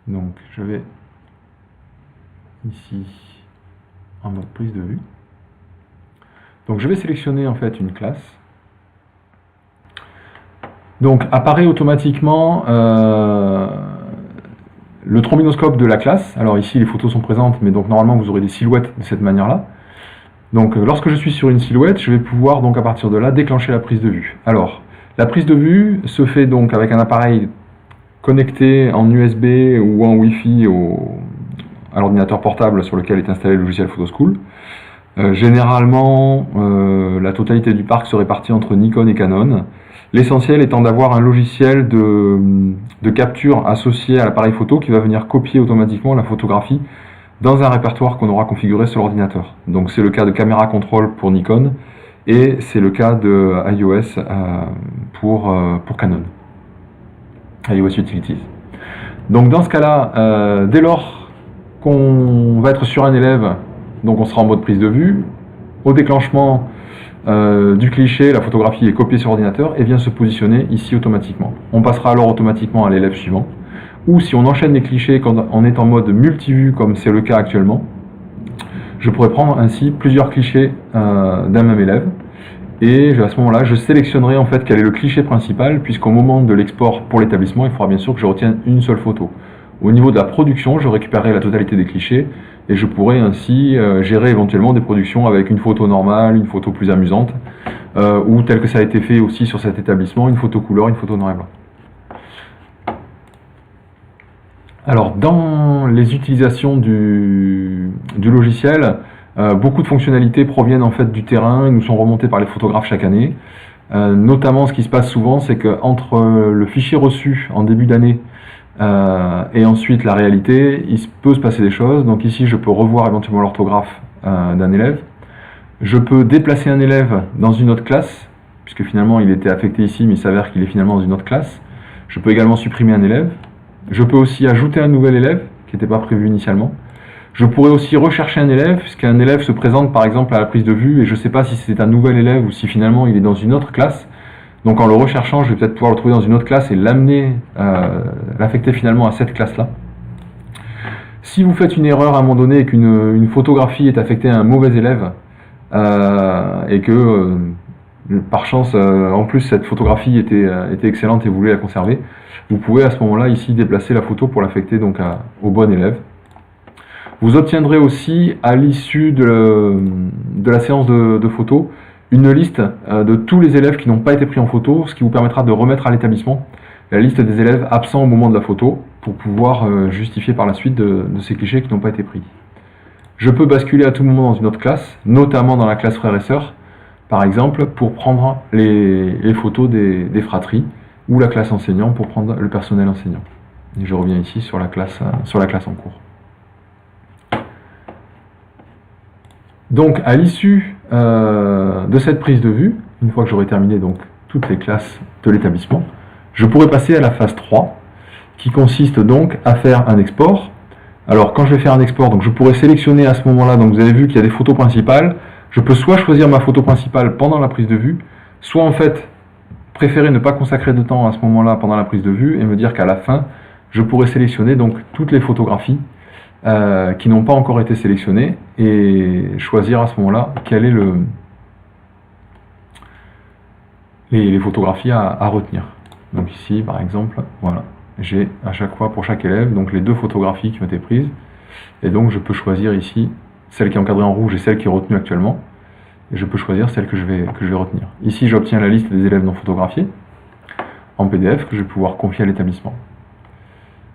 Donc je vais ici en mode prise de vue. Donc je vais sélectionner en fait une classe. Donc apparaît automatiquement le trombinoscope de la classe. Alors ici les photos sont présentes, mais donc normalement vous aurez des silhouettes de cette manière-là. Donc lorsque je suis sur une silhouette, je vais pouvoir donc à partir de là déclencher la prise de vue. Alors la prise de vue se fait donc avec un appareil connecté en USB ou en Wi-Fi à l'ordinateur portable sur lequel est installé le logiciel Photoschool. Généralement, la totalité du parc se répartit entre Nikon et Canon. L'essentiel étant d'avoir un logiciel de capture associé à l'appareil photo qui va venir copier automatiquement la photographie dans un répertoire qu'on aura configuré sur l'ordinateur. Donc c'est le cas de Camera Control pour Nikon et c'est le cas de iOS pour Canon, iOS Utilities. Donc dans ce cas-là, dès lors qu'on va être sur un élève, donc on sera en mode prise de vue, au déclenchement du cliché, la photographie est copiée sur l'ordinateur et vient se positionner ici automatiquement. On passera alors automatiquement à l'élève suivant. Ou si on enchaîne les clichés quand on est en mode multivue, comme c'est le cas actuellement, je pourrais prendre ainsi plusieurs clichés d'un même élève. Et à ce moment-là, je sélectionnerai en fait quel est le cliché principal, puisqu'au moment de l'export pour l'établissement, il faudra bien sûr que je retienne une seule photo. Au niveau de la production, je récupérerai la totalité des clichés et je pourrai ainsi gérer éventuellement des productions avec une photo normale, une photo plus amusante, ou tel que ça a été fait aussi sur cet établissement, une photo couleur, une photo noir et blanc. Alors, dans les utilisations du logiciel, beaucoup de fonctionnalités proviennent en fait du terrain et nous sont remontées par les photographes chaque année. Notamment, ce qui se passe souvent, c'est qu'entre le fichier reçu en début d'année et ensuite la réalité, il peut se passer des choses. Donc ici, je peux revoir éventuellement l'orthographe d'un élève. Je peux déplacer un élève dans une autre classe, puisque finalement il était affecté ici, mais il s'avère qu'il est finalement dans une autre classe. Je peux également supprimer un élève. Je peux aussi ajouter un nouvel élève, qui n'était pas prévu initialement. Je pourrais aussi rechercher un élève, puisqu'un élève se présente par exemple à la prise de vue, et je ne sais pas si c'est un nouvel élève ou si finalement il est dans une autre classe. Donc en le recherchant, je vais peut-être pouvoir le trouver dans une autre classe et l'amener, l'affecter finalement à cette classe-là. Si vous faites une erreur à un moment donné et qu'une photographie est affectée à un mauvais élève, et que par chance, en plus cette photographie était excellente et vous voulez la conserver, vous pouvez à ce moment-là ici déplacer la photo pour l'affecter donc au bon élève. Vous obtiendrez aussi à l'issue de la séance de photo une liste de tous les élèves qui n'ont pas été pris en photo, ce qui vous permettra de remettre à l'établissement la liste des élèves absents au moment de la photo pour pouvoir justifier par la suite de ces clichés qui n'ont pas été pris. Je peux basculer à tout moment dans une autre classe, notamment dans la classe frères et sœurs, par exemple, pour prendre les photos des fratries, ou la classe enseignant pour prendre le personnel enseignant. Et je reviens ici sur la classe en cours. Donc à l'issue de cette prise de vue, une fois que j'aurai terminé donc toutes les classes de l'établissement, je pourrai passer à la phase 3, qui consiste donc à faire un export. Alors quand je vais faire un export, donc je pourrais sélectionner à ce moment-là, donc vous avez vu qu'il y a des photos principales, je peux soit choisir ma photo principale pendant la prise de vue, soit en fait préférer ne pas consacrer de temps à ce moment-là pendant la prise de vue et me dire qu'à la fin, je pourrais sélectionner donc toutes les photographies qui n'ont pas encore été sélectionnées et choisir à ce moment-là quel est les photographies à retenir. Donc ici, par exemple, voilà, j'ai à chaque fois pour chaque élève donc les deux photographies qui ont été prises et donc je peux choisir ici celle qui est encadrée en rouge et celle qui est retenue actuellement. Et je peux choisir celle que je vais retenir. Ici, j'obtiens la liste des élèves non photographiés en PDF que je vais pouvoir confier à l'établissement.